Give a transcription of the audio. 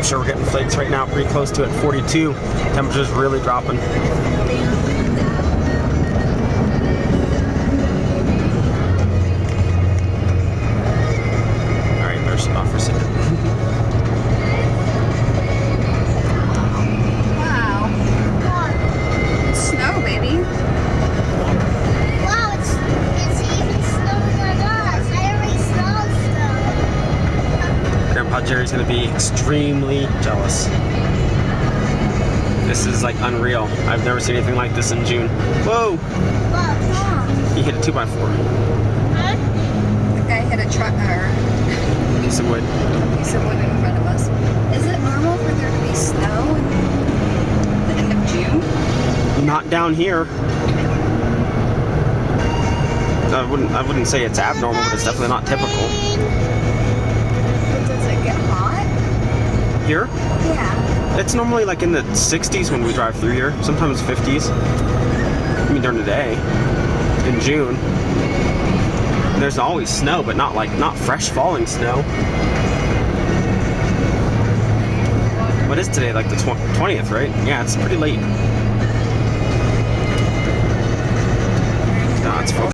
sure we're getting flakes right now, pretty close to it, 42. Temperature's really dropping. Alright, there's off for a second. Wow. Snow, baby. Wow, it's even snowing on us. I already smelled snow. Grandpa Jerry's gonna be extremely jealous. This is like unreal. I've never seen anything like this in June. Whoa! He hit a 2x4. Huh? The guy hit a truck or Piece of wood. piece of wood in front of us. Is it normal for there to be snow in the end of June? Not down here. I wouldn't say it's abnormal, but it's definitely not typical. Does it get hot? Here? Yeah. It's normally like in the 60s when we drive through here. Sometimes 50s. I mean during the day. In June. There's always snow, but not fresh falling snow. What is today? Like the 20th, right? Yeah, it's pretty late. No, it's